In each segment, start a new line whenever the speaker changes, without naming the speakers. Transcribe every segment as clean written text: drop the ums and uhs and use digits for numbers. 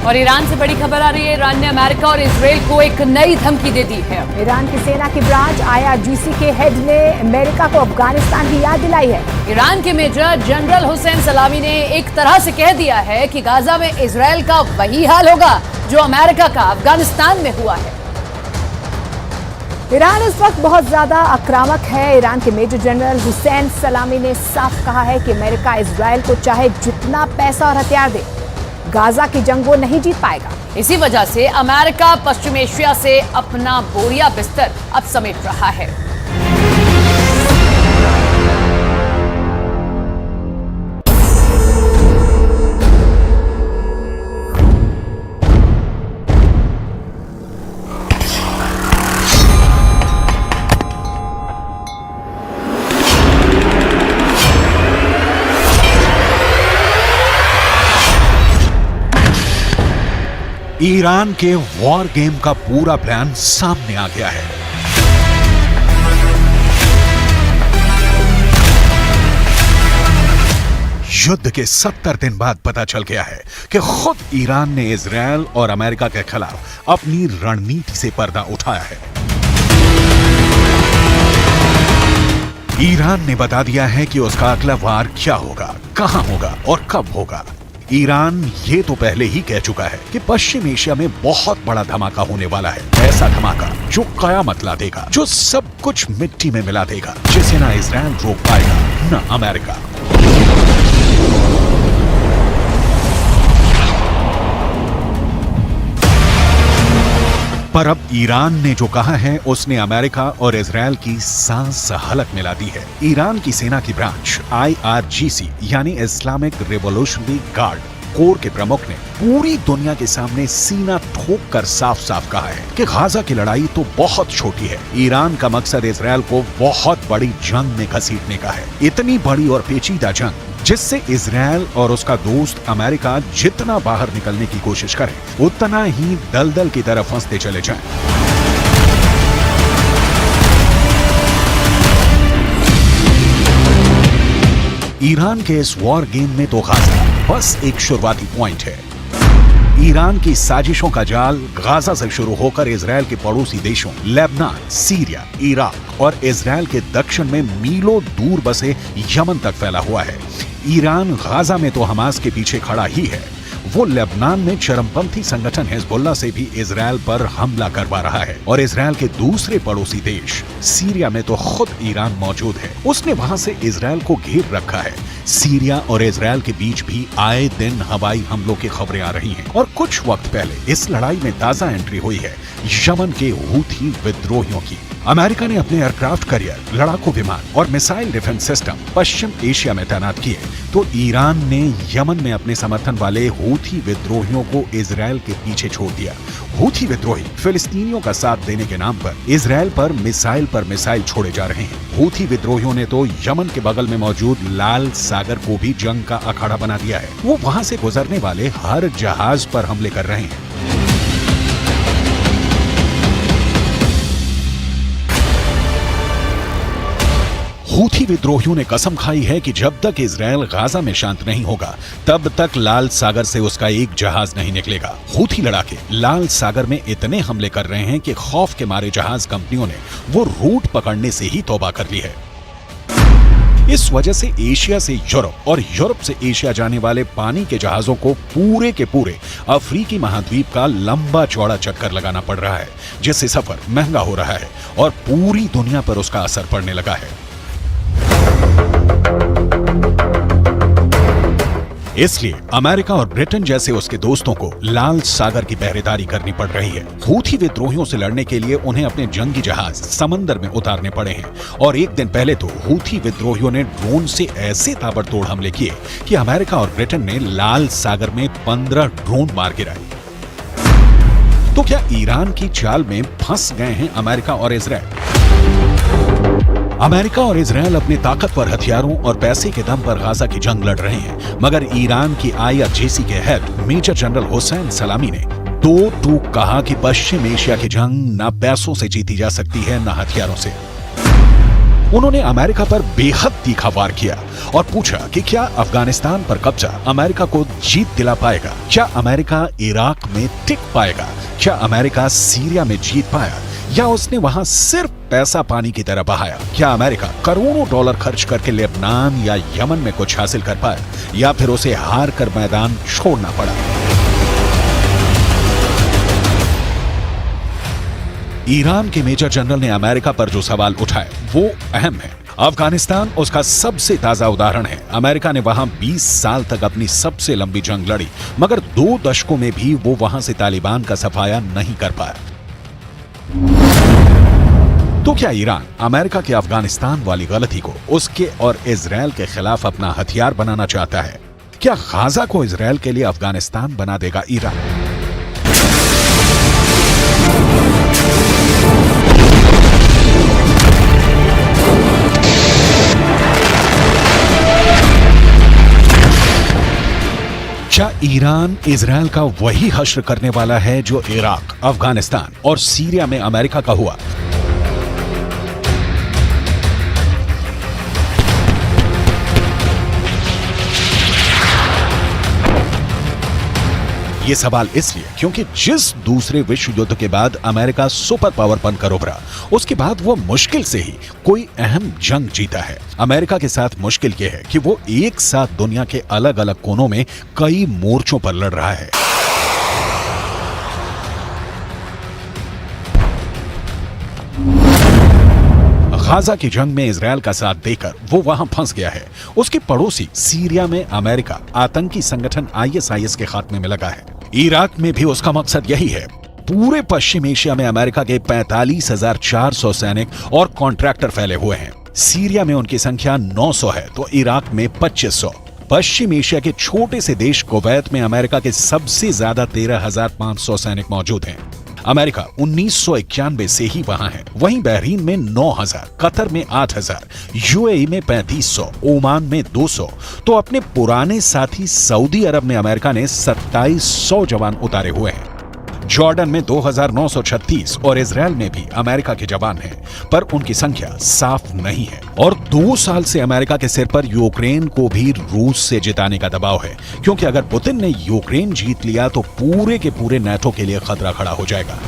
और ईरान से बड़ी खबर आ रही है। ईरान ने अमेरिका और इजराइल को एक नई धमकी दे दी है।
ईरान की सेना की ब्रांच IRGC के हेड ने अमेरिका को अफगानिस्तान की याद दिलाई है।
ईरान के मेजर जनरल हुसैन सलामी ने एक तरह से कह दिया है कि गाजा में इजराइल का वही हाल होगा जो अमेरिका का अफगानिस्तान में हुआ है।
ईरान इस वक्त बहुत ज्यादा आक्रामक है। ईरान के मेजर जनरल हुसैन सलामी ने साफ कहा है कि अमेरिका इजराइल को चाहे जितना पैसा और हथियार दे, गाजा की जंग वो नहीं जीत पाएगा।
इसी वजह से अमेरिका पश्चिम एशिया से अपना बोरिया बिस्तर अब समेट रहा है।
ईरान के वॉर गेम का पूरा प्लान सामने आ गया है। युद्ध के 70 दिन बाद पता चल गया है कि खुद ईरान ने इजराइल और अमेरिका के खिलाफ अपनी रणनीति से पर्दा उठाया है। ईरान ने बता दिया है कि उसका अगला वार क्या होगा, कहां होगा और कब होगा। ईरान ये तो पहले ही कह चुका है कि पश्चिम एशिया में बहुत बड़ा धमाका होने वाला है। ऐसा धमाका जो कयामत ला देगा, जो सब कुछ मिट्टी में मिला देगा, जिसे ना इजराइल रोक पाएगा न अमेरिका। पर अब ईरान ने जो कहा है उसने अमेरिका और इजराइल की सांस हलक मिला दी है। ईरान की सेना की ब्रांच IRGC यानी इस्लामिक रिवॉल्यूशनरी गार्ड कोर के प्रमुख ने पूरी दुनिया के सामने सीना ठोक कर साफ साफ कहा है कि गाजा की लड़ाई तो बहुत छोटी है। ईरान का मकसद इजराइल को बहुत बड़ी जंग में घसीटने का है। इतनी बड़ी और पेचीदा जंग जिससे इजराइल और उसका दोस्त अमेरिका जितना बाहर निकलने की कोशिश करे, उतना ही दलदल की तरफ फंसते चले जाएं। ईरान के इस वॉर गेम में तो गाजा बस एक शुरुआती पॉइंट है। ईरान की साजिशों का जाल गाजा से शुरू होकर इजराइल के पड़ोसी देशों लेबनान, सीरिया, इराक और इजराइल के दक्षिण में मीलों दूर बसे यमन तक फैला हुआ है। ईरान गाजा में तो हमास के पीछे खड़ा ही है, वो लेबनान में चरमपंथी संगठन हिजबुल्लाह से भी इजराइल पर हमला करवा रहा है। और इजराइल के दूसरे पड़ोसी देश सीरिया में तो खुद ईरान मौजूद है। उसने वहां से इजराइल को घेर रखा है। सीरिया और इजराइल के बीच भी आए दिन हवाई हमलों की खबरें आ रही हैं। और कुछ वक्त पहले इस लड़ाई में ताजा एंट्री हुई है यमन के हूथी विद्रोहियों की। अमेरिका ने अपने एयरक्राफ्ट कैरियर, लड़ाकू विमान और मिसाइल डिफेंस सिस्टम पश्चिम एशिया में तैनात किए, तो ईरान ने यमन में अपने समर्थन वाले हूथी विद्रोहियों को इजराइल के पीछे छोड़ दिया। हूथी विद्रोही फिलिस्तीनियों का साथ देने के नाम पर इजराइल पर मिसाइल छोड़े जा रहे हैं। हूथी विद्रोहियों ने तो यमन के बगल में मौजूद लाल सागर को भी जंग का अखाड़ा बना दिया है। वो वहां से गुजरने वाले हर जहाज पर हमले कर रहे हैं। हूथी विद्रोहियों ने कसम खाई है कि जब तक इजराइल गाजा में शांत नहीं होगा, तब तक लाल सागर से उसका एक जहाज नहीं निकलेगा। हूथी लड़ाके लाल सागर में इतने हमले कर रहे हैं कि खौफ के मारे जहाज कंपनियों ने वो रूट पकड़ने से ही तौबा कर ली है। इस वजह से एशिया से यूरोप और यूरोप से एशिया जाने वाले पानी के जहाजों को पूरे के पूरे अफ्रीकी महाद्वीप का लंबा चौड़ा चक्कर लगाना पड़ रहा है, जिससे सफर महंगा हो रहा है और पूरी दुनिया पर उसका असर पड़ने लगा है। इसलिए अमेरिका और ब्रिटेन जैसे उसके दोस्तों को लाल सागर की पहरेदारी करनी पड़ रही है। हूथी विद्रोहियों से लड़ने के लिए उन्हें अपने जंगी जहाज समंदर में उतारने पड़े हैं। और एक दिन पहले तो हूथी विद्रोहियों ने ड्रोन से ऐसे ताबड़तोड़ हमले किए कि अमेरिका और ब्रिटेन ने लाल सागर में 15 ड्रोन मार गिराए। तो क्या ईरान की चाल में फंस गए हैं अमेरिका और इजराइल? अमेरिका और इजराइल अपने ताकतवर हथियारों और पैसे के दम पर गाजा की जंग लड़ रहे हैं, मगर ईरान की IRGC के हेड मेजर जनरल हुसैन सलामी ने दो टूक कहा कि पश्चिम एशिया की जंग न पैसों से जीती जा सकती है न हथियारों से। उन्होंने अमेरिका पर बेहद तीखा वार किया और पूछा कि क्या अफगानिस्तान पर कब्जा अमेरिका को जीत दिला पाएगा, क्या अमेरिका इराक में टिक पाएगा, क्या अमेरिका सीरिया में जीत पाया, या उसने वहां सिर्फ पैसा पानी की तरह बहाया। क्या अमेरिका करोड़ों डॉलर खर्च करके लेबनान या यमन में कुछ हासिल कर पाया, या फिर उसे हार कर मैदान छोड़ना पड़ा। ईरान के मेजर जनरल ने अमेरिका पर जो सवाल उठाए वो अहम है। अफगानिस्तान उसका सबसे ताजा उदाहरण है। अमेरिका ने वहां 20 साल तक अपनी सबसे लंबी जंग लड़ी, मगर 2 दशकों में भी वो वहां से तालिबान का सफाया नहीं कर पाया। तो क्या ईरान अमेरिका के अफगानिस्तान वाली गलती को उसके और इजरायल के खिलाफ अपना हथियार बनाना चाहता है? क्या गाजा को इजरायल के लिए अफगानिस्तान बना देगा ईरान? क्या ईरान इजरायल का वही हश्र करने वाला है जो इराक, अफगानिस्तान और सीरिया में अमेरिका का हुआ? ये सवाल इसलिए क्योंकि जिस दूसरे विश्व युद्ध के बाद अमेरिका सुपर पावर बनकर उभरा, उसके बाद वो मुश्किल से ही कोई अहम जंग जीता है। अमेरिका के साथ मुश्किल ये है कि वो एक साथ दुनिया के अलग अलग कोनों में कई मोर्चों पर लड़ रहा है। गाजा की जंग में इजरायल का साथ देकर वो वहां फंस गया है। उसके पड़ोसी सीरिया में अमेरिका आतंकी संगठन ISIS के खात्मे में लगा है। इराक में भी उसका मकसद यही है। पूरे पश्चिम एशिया में अमेरिका के 45,400 सैनिक और कॉन्ट्रैक्टर फैले हुए हैं। सीरिया में उनकी संख्या 900 है तो इराक में 2500। पश्चिम एशिया के छोटे से देश कुवैत में अमेरिका के सबसे ज्यादा 13,500 सैनिक मौजूद हैं। अमेरिका 1991 से ही वहां है। वहीं बहरीन में 9,000, कतर में 8,000, UAE में 3,500, ओमान में 200, तो अपने पुराने साथी सऊदी अरब में अमेरिका ने 2,700 जवान उतारे हुए हैं। जॉर्डन में 2,936 और इजरायल में भी अमेरिका के जवान हैं, पर उनकी संख्या साफ नहीं है। और 2 साल से अमेरिका के सिर पर यूक्रेन को भी रूस से जिताने का दबाव है, क्योंकि अगर पुतिन ने यूक्रेन जीत लिया तो पूरे के पूरे नाटो के लिए खतरा खड़ा हो जाएगा।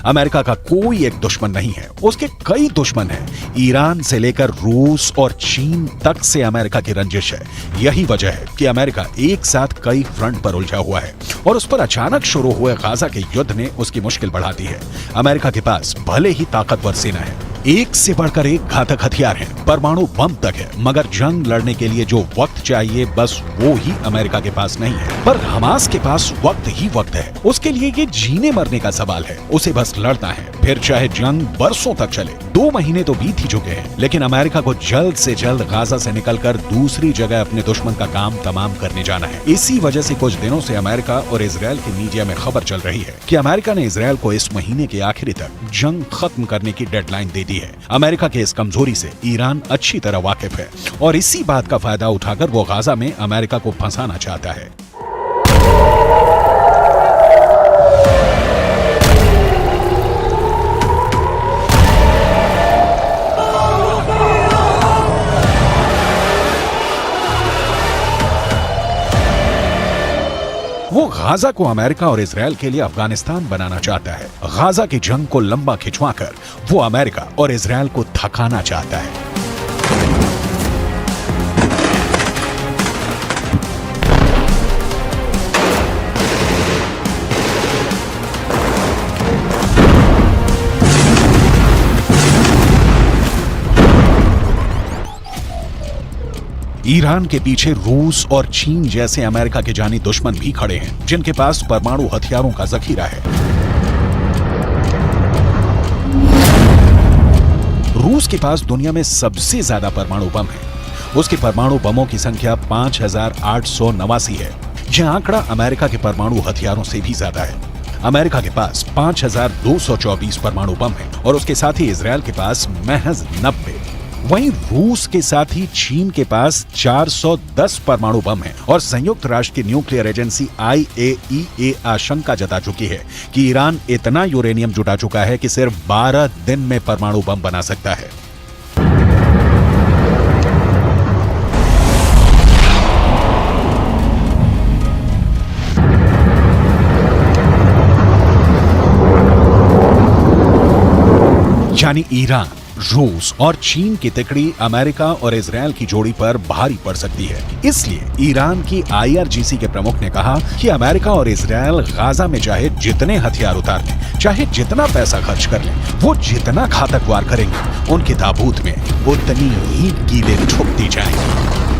अमेरिका का कोई एक दुश्मन नहीं है, उसके कई दुश्मन हैं। ईरान से लेकर रूस और चीन तक से अमेरिका की रंजिश है। यही वजह है कि अमेरिका एक साथ कई फ्रंट पर उलझा हुआ है और उस पर अचानक शुरू हुए गाजा के युद्ध ने उसकी मुश्किल बढ़ा दी है। अमेरिका के पास भले ही ताकतवर सेना है, एक से बढ़कर एक घातक हथियार है, परमाणु बम तक है, मगर जंग लड़ने के लिए जो वक्त चाहिए बस वो ही अमेरिका के पास नहीं है। पर हमास के पास वक्त ही वक्त है। उसके लिए ये जीने मरने का सवाल है। उसे बस लड़ना है, फिर चाहे जंग बरसों तक चले। 2 महीने तो बीत ही चुके हैं, लेकिन अमेरिका को जल्द से जल्द गाजा से निकलकर दूसरी जगह अपने दुश्मन का काम तमाम करने जाना है। इसी वजह से कुछ दिनों से अमेरिका और इजरायल की मीडिया में खबर चल रही है कि अमेरिका ने इजरायल को इस महीने के आखिरी तक जंग खत्म करने की डेडलाइन दे दी है। अमेरिका के इस कमजोरी से ईरान अच्छी तरह वाकिफ है और इसी बात का फायदा उठाकर वो गाजा में अमेरिका को फंसाना चाहता है। वो गाजा को अमेरिका और इजरायल के लिए अफगानिस्तान बनाना चाहता है। गाजा की जंग को लंबा खिंचवाकर वो अमेरिका और इजरायल को थकाना चाहता है। ईरान के पीछे रूस और चीन जैसे अमेरिका के जानी दुश्मन भी खड़े हैं, जिनके पास परमाणु हथियारों का जखीरा है। रूस के पास दुनिया में सबसे ज्यादा परमाणु बम है। उसके परमाणु बमों की संख्या 5,889 है। यह आंकड़ा अमेरिका के परमाणु हथियारों से भी ज्यादा है। अमेरिका के पास 5,224 परमाणु बम है और उसके साथ ही इजरायल के पास महज 90। वहीं रूस के साथ ही चीन के पास 410 परमाणु बम है और संयुक्त राष्ट्र की न्यूक्लियर एजेंसी IAEA आशंका जता चुकी है कि ईरान इतना यूरेनियम जुटा चुका है कि सिर्फ 12 दिन में परमाणु बम बना सकता है। यानी ईरान, रूस और चीन की तिकड़ी अमेरिका और इजरायल की जोड़ी पर भारी पड़ सकती है। इसलिए ईरान की IRGC के प्रमुख ने कहा कि अमेरिका और इजरायल गाजा में चाहे जितने हथियार उतार लें, चाहे जितना पैसा खर्च कर लें, वो जितना घातक वार करेंगे, उनके ताबूत में उतनी ही कीलें ठुकती जाएंगी।